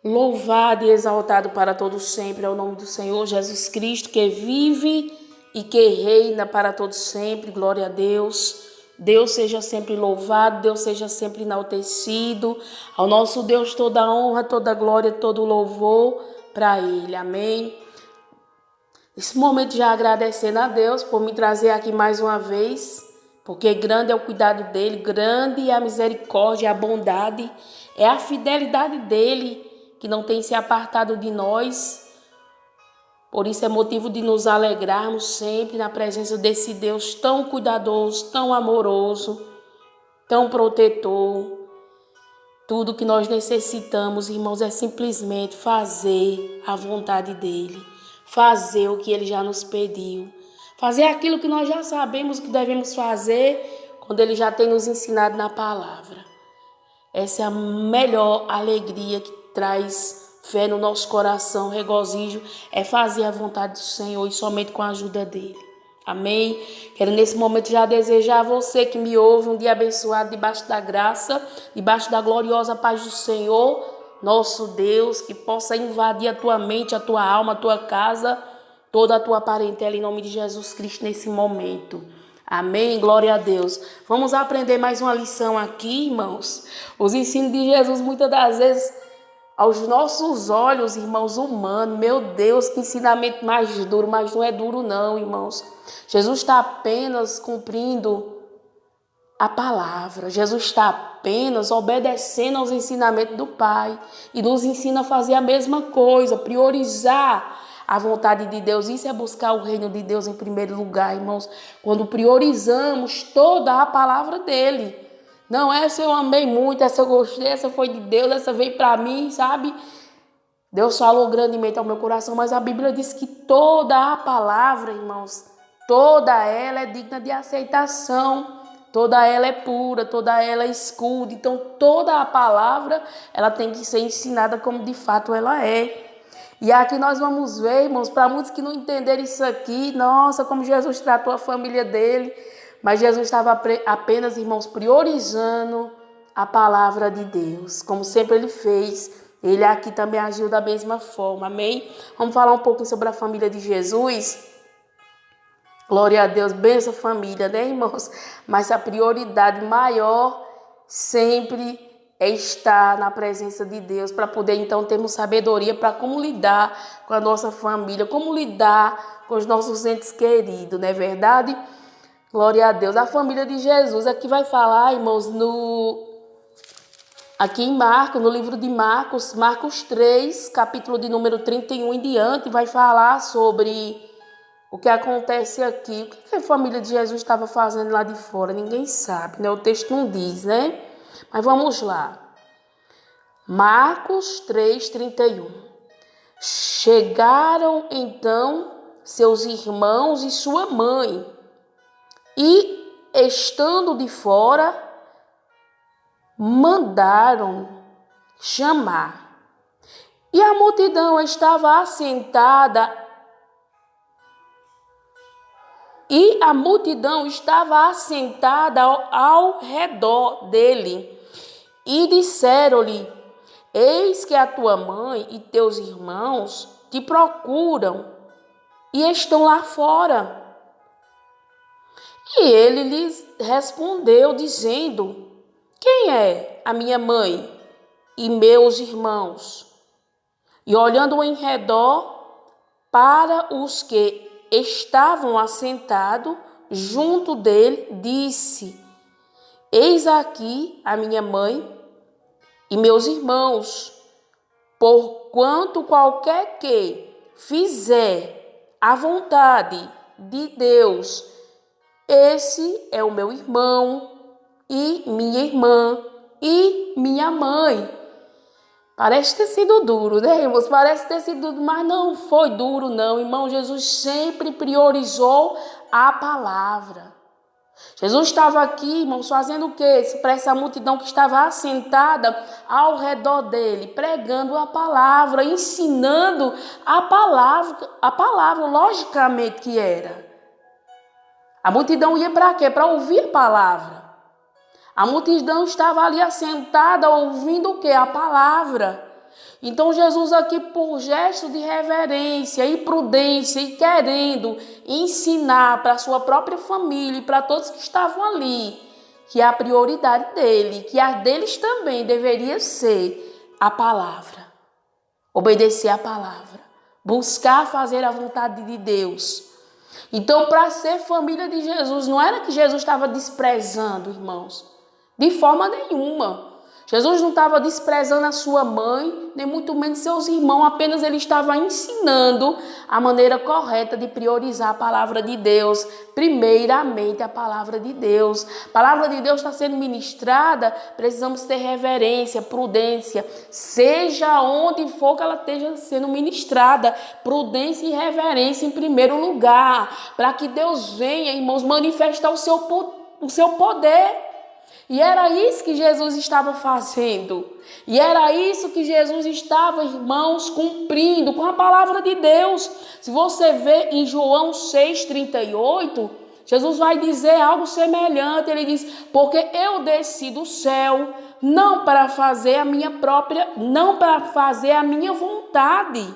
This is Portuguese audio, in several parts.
Louvado e exaltado para todos sempre é o nome do Senhor Jesus Cristo, que vive e que reina para todos sempre. Glória a Deus. Deus seja sempre louvado, Deus seja sempre enaltecido. Ao nosso Deus toda a honra, toda a glória, todo o louvor para Ele. Amém. Nesse momento já agradecendo a Deus por me trazer aqui mais uma vez, porque grande é o cuidado dEle, grande é a misericórdia, a bondade, é a fidelidade dEle, que não tem se apartado de nós. Por isso é motivo de nos alegrarmos sempre na presença desse Deus tão cuidadoso, tão amoroso, tão protetor. Tudo que nós necessitamos, irmãos, é simplesmente fazer a vontade dEle, fazer o que Ele já nos pediu, fazer aquilo que nós já sabemos que devemos fazer quando Ele já tem nos ensinado na palavra. Essa é a melhor alegria que traz fé no nosso coração, regozijo, é fazer a vontade do Senhor e somente com a ajuda dEle. Amém? Quero nesse momento já desejar a você que me ouve um dia abençoado debaixo da graça, debaixo da gloriosa paz do Senhor, nosso Deus, que possa invadir a tua mente, a tua alma, a tua casa, toda a tua parentela em nome de Jesus Cristo nesse momento. Amém? Glória a Deus. Vamos aprender mais uma lição aqui, irmãos. Os ensinos de Jesus, muitas das vezes, aos nossos olhos, irmãos, humanos, meu Deus, que ensinamento mais duro, mas não é duro não, irmãos. Jesus está apenas cumprindo a palavra. Jesus está apenas obedecendo aos ensinamentos do Pai e nos ensina a fazer a mesma coisa, priorizar a vontade de Deus. Isso é buscar o reino de Deus em primeiro lugar, irmãos. Quando priorizamos toda a palavra dele. Não, essa eu amei muito, essa eu gostei, essa foi de Deus, essa veio para mim, sabe? Deus falou grandemente ao meu coração, mas a Bíblia diz que toda a palavra, irmãos, toda ela é digna de aceitação, toda ela é pura, toda ela é escuda. Então, toda a palavra, ela tem que ser ensinada como de fato ela é. E aqui nós vamos ver, irmãos, para muitos que não entenderam isso aqui, nossa, como Jesus tratou a família dele. Mas Jesus estava apenas, irmãos, priorizando a palavra de Deus, como sempre ele fez. Ele aqui também agiu da mesma forma, amém? Vamos falar um pouquinho sobre a família de Jesus. Glória a Deus, benção família, né, irmãos? Mas a prioridade maior sempre é estar na presença de Deus, para poder então termos sabedoria para como lidar com a nossa família, como lidar com os nossos entes queridos, não é verdade? Glória a Deus. A família de Jesus aqui vai falar, irmãos, aqui em Marcos, no livro de Marcos, Marcos 3, capítulo de número 31 em diante, vai falar sobre o que acontece aqui. O que a família de Jesus estava fazendo lá de fora? Ninguém sabe, né? O texto não diz, né? Mas vamos lá. Marcos 3, 31. Chegaram então seus irmãos e sua mãe, e, estando de fora, mandaram chamar. E a multidão estava assentada, ao redor dele. E disseram-lhe: eis que a tua mãe e teus irmãos te procuram e estão lá fora. E ele lhes respondeu, dizendo: quem é a minha mãe e meus irmãos? E olhando em redor para os que estavam assentados junto dele, disse: eis aqui a minha mãe e meus irmãos. Porquanto qualquer que fizer a vontade de Deus, esse é o meu irmão e minha irmã e minha mãe. Parece ter sido duro, né, irmãos? Parece ter sido duro, mas não foi duro, não. Irmão, Jesus sempre priorizou a palavra. Jesus estava aqui, irmãos, fazendo o quê? Para essa multidão que estava assentada ao redor dele, pregando a palavra, ensinando a palavra, logicamente que era. A multidão ia para quê? Para ouvir a palavra. A multidão estava ali assentada ouvindo o quê? A palavra. Então Jesus aqui, por gesto de reverência e prudência e querendo ensinar para a sua própria família e para todos que estavam ali, que a prioridade dele, que a deles também deveria ser a palavra. Obedecer a palavra. Buscar fazer a vontade de Deus. Então, para ser família de Jesus, não era que Jesus estava desprezando, irmãos. De forma nenhuma. Jesus não estava desprezando a sua mãe, nem muito menos seus irmãos, apenas ele estava ensinando a maneira correta de priorizar a palavra de Deus. Primeiramente, a palavra de Deus. A palavra de Deus está sendo ministrada, precisamos ter reverência, prudência, seja onde for que ela esteja sendo ministrada, prudência e reverência em primeiro lugar, para que Deus venha, irmãos, manifestar o seu poder. E era isso que Jesus estava fazendo. E era isso que Jesus estava, irmãos, cumprindo com a palavra de Deus. Se você vê em João 6,38, Jesus vai dizer algo semelhante. Ele diz, porque eu desci do céu, não para fazer a minha vontade,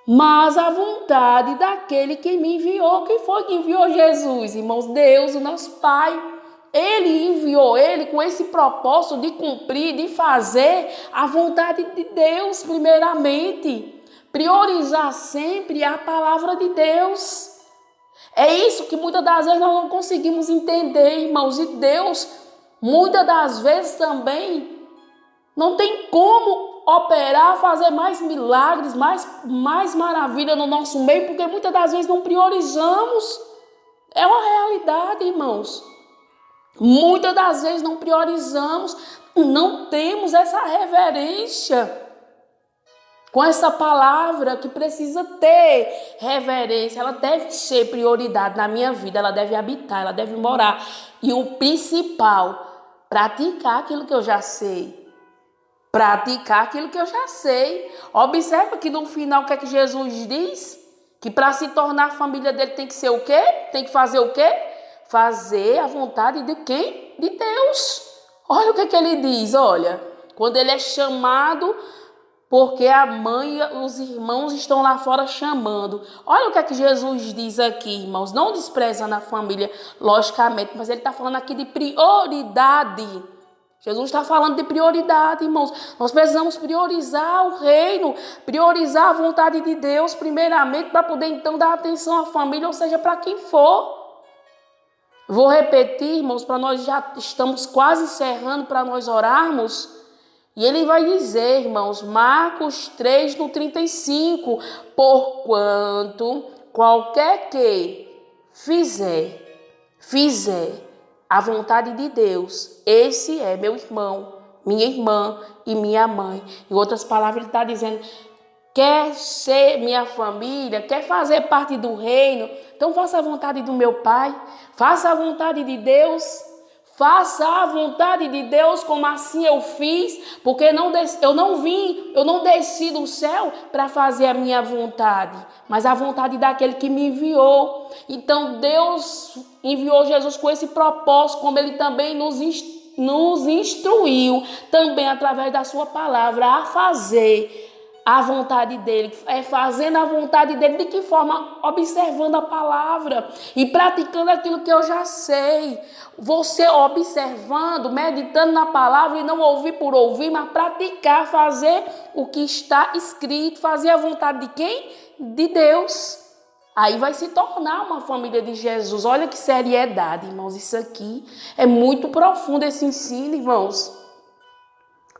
mas a vontade daquele que me enviou. Quem foi que enviou Jesus, irmãos? Deus, o nosso Pai. Ele enviou ele com esse propósito de cumprir, de fazer a vontade de Deus primeiramente. Priorizar sempre a palavra de Deus. É isso que muitas das vezes nós não conseguimos entender, irmãos. E Deus, muitas das vezes também, não tem como operar, fazer mais milagres, mais maravilha no nosso meio, porque muitas das vezes não priorizamos. É uma realidade, irmãos. Muitas das vezes não priorizamos, não temos essa reverência com essa palavra que precisa ter reverência. Ela deve ser prioridade na minha vida, ela deve habitar, ela deve morar. E o principal, praticar aquilo que eu já sei. Praticar aquilo que eu já sei. Observa que no final o que é que Jesus diz? Que para se tornar a família dele tem que ser o quê? Tem que fazer o quê? Fazer a vontade de quem? De Deus. Olha o que é que ele diz, olha. Quando ele é chamado, porque a mãe e os irmãos estão lá fora chamando. Olha o que é que Jesus diz aqui, irmãos. Não desprezando a família, logicamente, mas ele está falando aqui de prioridade. Jesus está falando de prioridade, irmãos. Nós precisamos priorizar o reino, priorizar a vontade de Deus, primeiramente, para poder então dar atenção à família, ou seja, para quem for. Vou repetir, irmãos, para nós já estamos quase encerrando, para nós orarmos. E ele vai dizer, irmãos, Marcos 3, no 35, porquanto qualquer que fizer a vontade de Deus, esse é meu irmão, minha irmã e minha mãe. Em outras palavras, ele está dizendo, quer ser minha família, quer fazer parte do reino, então faça a vontade do meu Pai, faça a vontade de Deus, faça a vontade de Deus como assim eu fiz, porque eu não desci do céu para fazer a minha vontade, mas a vontade daquele que me enviou. Então Deus enviou Jesus com esse propósito, como ele também nos instruiu, também através da sua palavra, a fazer a vontade dele, fazendo a vontade dele. De que forma? Observando a palavra e praticando aquilo que eu já sei. Você observando, meditando na palavra e não ouvir por ouvir, mas praticar, fazer o que está escrito, fazer a vontade de quem? De Deus. Aí vai se tornar uma família de Jesus. Olha que seriedade, irmãos. Isso aqui é muito profundo, esse ensino, irmãos.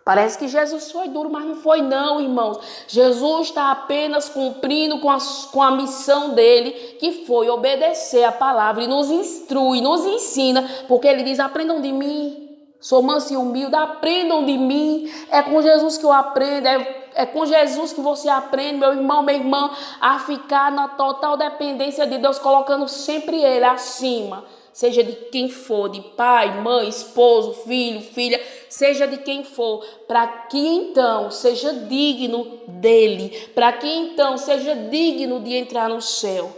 Parece que Jesus foi duro, mas não foi não, irmãos. Jesus está apenas cumprindo com a missão dele, que foi obedecer a palavra e nos instrui, nos ensina, porque ele diz, aprendam de mim, sou manso e humilde, aprendam de mim. É com Jesus que eu aprendo, é com Jesus que você aprende, meu irmão, minha irmã, a ficar na total dependência de Deus, colocando sempre ele acima. Seja de quem for, de pai, mãe, esposo, filho, filha, seja de quem for, para que então seja digno dele, para que então seja digno de entrar no céu.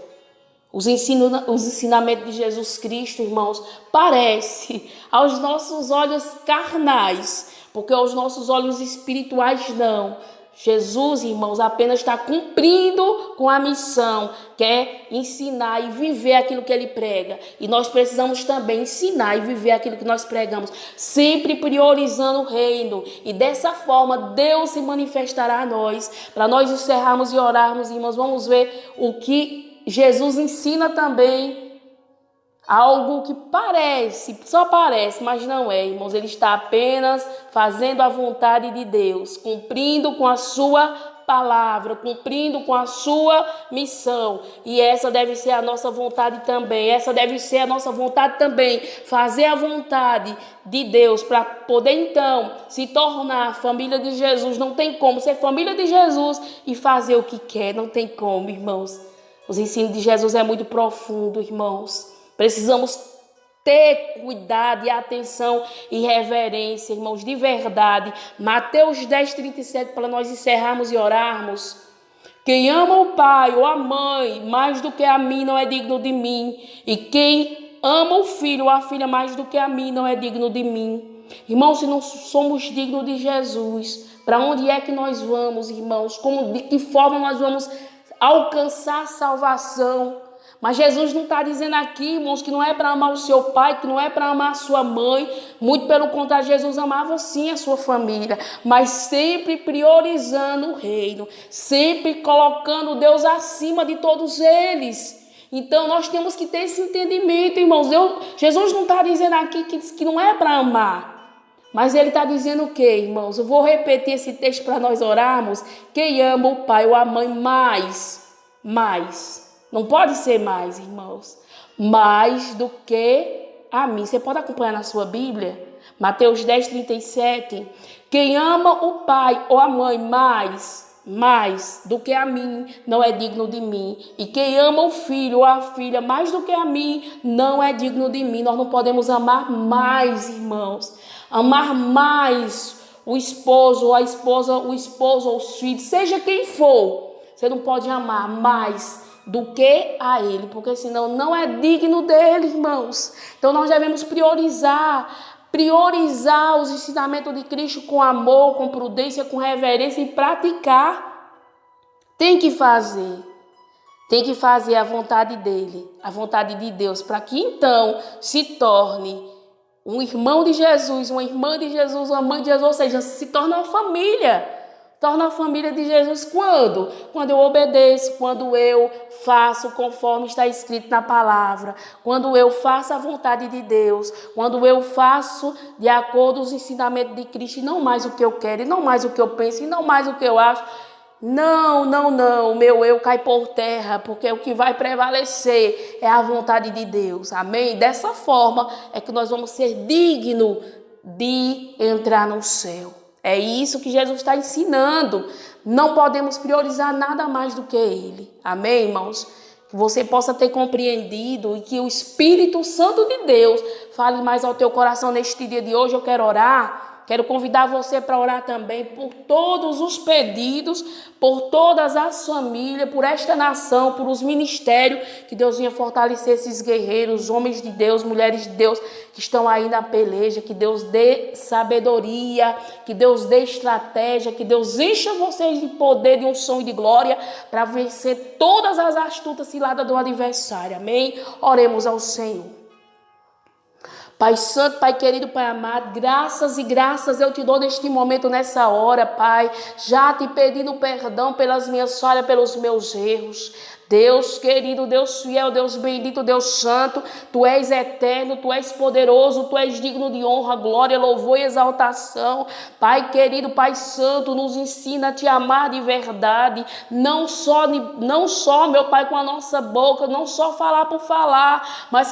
Os ensinamentos de Jesus Cristo, irmãos, parece aos nossos olhos carnais, porque os nossos olhos espirituais não. Jesus, irmãos, apenas está cumprindo com a missão, que é ensinar e viver aquilo que ele prega. E nós precisamos também ensinar e viver aquilo que nós pregamos, sempre priorizando o reino. E dessa forma, Deus se manifestará a nós. Para nós encerrarmos e orarmos, irmãos, vamos ver o que Jesus ensina também. Algo que parece, só parece, mas não é, irmãos. Ele está apenas fazendo a vontade de Deus, cumprindo com a sua palavra, cumprindo com a sua missão. E essa deve ser a nossa vontade também. Essa deve ser a nossa vontade também. Fazer a vontade de Deus para poder então se tornar família de Jesus. Não tem como ser família de Jesus e fazer o que quer. Não tem como, irmãos. Os ensinos de Jesus é muito profundo, irmãos. Precisamos ter cuidado e atenção e reverência, irmãos, de verdade. Mateus 10:37, para nós encerrarmos e orarmos. Quem ama o pai ou a mãe mais do que a mim não é digno de mim. E quem ama o filho ou a filha mais do que a mim não é digno de mim. Irmãos, se não somos dignos de Jesus, para onde é que nós vamos, irmãos? De que forma nós vamos alcançar a salvação? Mas Jesus não está dizendo aqui, irmãos, que não é para amar o seu pai, que não é para amar a sua mãe. Muito pelo contrário, Jesus amava sim a sua família, mas sempre priorizando o reino, sempre colocando Deus acima de todos eles. Então nós temos que ter esse entendimento, irmãos. Jesus não está dizendo aqui que não é para amar, mas ele está dizendo o quê, irmãos? Eu vou repetir esse texto para nós orarmos. Quem ama o pai ou a mãe mais. Não pode ser mais, irmãos. Mais do que a mim. Você pode acompanhar na sua Bíblia? Mateus 10:37. Quem ama o pai ou a mãe mais do que a mim, não é digno de mim. E quem ama o filho ou a filha mais do que a mim, não é digno de mim. Nós não podemos amar mais, irmãos. Amar mais o esposo ou a esposa, o esposo ou os filhos, seja quem for. Você não pode amar mais do que a ele, porque senão não é digno dele, irmãos. Então nós devemos priorizar os ensinamentos de Cristo com amor, com prudência, com reverência e praticar. Tem que fazer a vontade dele, a vontade de Deus, para que então se torne um irmão de Jesus, uma irmã de Jesus, uma mãe de Jesus, ou seja, se torna uma família. Torna a família de Jesus quando? Quando eu obedeço, quando eu faço conforme está escrito na palavra, quando eu faço a vontade de Deus, quando eu faço de acordo com os ensinamentos de Cristo, e não mais o que eu quero, e não mais o que eu penso, e não mais o que eu acho. Não, o meu eu cai por terra, porque o que vai prevalecer é a vontade de Deus, amém? Dessa forma é que nós vamos ser dignos de entrar no céu. É isso que Jesus está ensinando. Não podemos priorizar nada mais do que Ele. Amém, irmãos? Que você possa ter compreendido e que o Espírito Santo de Deus fale mais ao teu coração neste dia de hoje. Eu quero orar. Quero convidar você para orar também por todos os pedidos, por todas as famílias, por esta nação, por os ministérios, que Deus venha fortalecer esses guerreiros, homens de Deus, mulheres de Deus, que estão aí na peleja, que Deus dê sabedoria, que Deus dê estratégia, que Deus encha vocês de poder, de unção e de glória, para vencer todas as astutas ciladas do adversário, amém? Oremos ao Senhor. Pai santo, Pai querido, Pai amado, graças e graças eu te dou neste momento, nessa hora, Pai, já te pedindo perdão pelas minhas falhas, pelos meus erros. Deus querido, Deus fiel, Deus bendito, Deus santo, Tu és eterno, Tu és poderoso, Tu és digno de honra, glória, louvor e exaltação. Pai querido, Pai santo, nos ensina a Te amar de verdade, não só, meu Pai, com a nossa boca, não só falar por falar, mas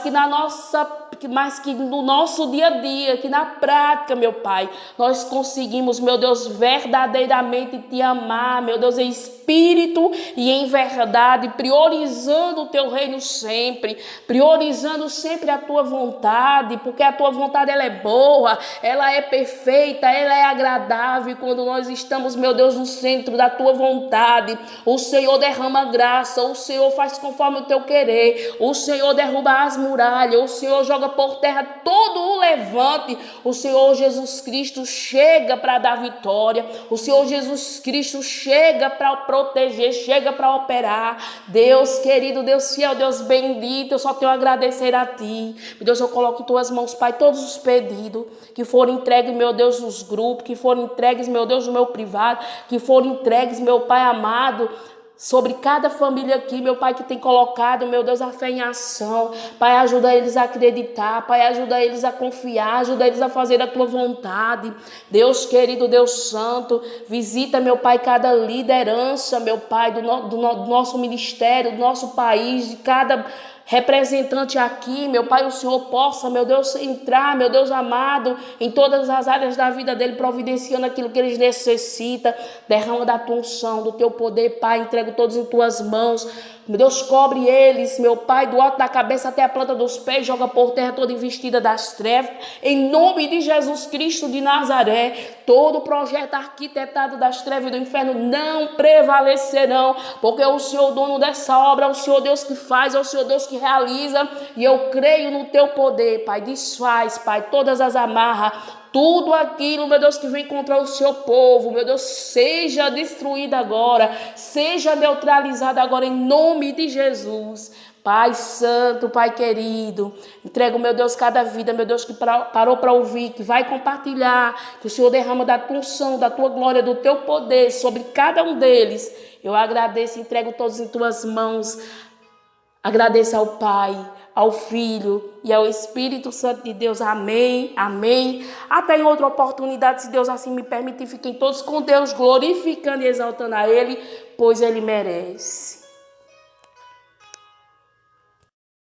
que no nosso dia a dia, que na prática, meu Pai, nós conseguimos, meu Deus, verdadeiramente Te amar, meu Deus, em espírito e em verdade, priorizando o Teu reino sempre, priorizando sempre a Tua vontade, porque a Tua vontade ela é boa, ela é perfeita, ela é agradável. E quando nós estamos, meu Deus, no centro da Tua vontade, o Senhor derrama graça, o Senhor faz conforme o Teu querer, o Senhor derruba as muralhas, o Senhor joga joga por terra todo o levante. O Senhor Jesus Cristo chega para dar vitória. O Senhor Jesus Cristo chega para proteger, chega para operar. Deus querido, Deus fiel, Deus bendito, eu só tenho a agradecer a Ti. Meu Deus, eu coloco em Tuas mãos, Pai, todos os pedidos que foram entregues, meu Deus, nos grupos, que foram entregues, meu Deus, no meu privado, que foram entregues, meu Pai amado, sobre cada família aqui, meu Pai, que tem colocado, meu Deus, a fé em ação. Pai, ajuda eles a acreditar. Pai, ajuda eles a confiar. Ajuda eles a fazer a Tua vontade. Deus querido, Deus santo, visita, meu Pai, cada liderança, meu Pai, do nosso ministério, do nosso país, de cada representante aqui, meu Pai, o Senhor possa, meu Deus, entrar, meu Deus amado, em todas as áreas da vida dele, providenciando aquilo que eles necessitam. Derrama da Tua unção, do Teu poder, Pai, entrego todos em Tuas mãos. Meu Deus, cobre eles, meu Pai, do alto da cabeça até a planta dos pés, joga por terra toda investida das trevas, em nome de Jesus Cristo de Nazaré. Todo projeto arquitetado das trevas e do inferno não prevalecerão, porque é o Senhor dono dessa obra, é o Senhor Deus que faz, é o Senhor Deus que realiza, e eu creio no Teu poder, Pai. Desfaz, Pai, todas as amarras, tudo aquilo, meu Deus, que vem contra o Seu povo, meu Deus, seja destruído agora, seja neutralizado agora, em nome de Jesus. Pai santo, Pai querido, entrego, meu Deus, cada vida, meu Deus, que parou para ouvir, que vai compartilhar, que o Senhor derrama da Tua unção, da Tua glória, do Teu poder sobre cada um deles. Eu agradeço, entrego todos em Tuas mãos. Agradeço ao Pai, ao Filho e ao Espírito Santo de Deus. Amém, amém. Até em outra oportunidade, se Deus assim me permitir, fiquem todos com Deus, glorificando e exaltando a Ele, pois Ele merece.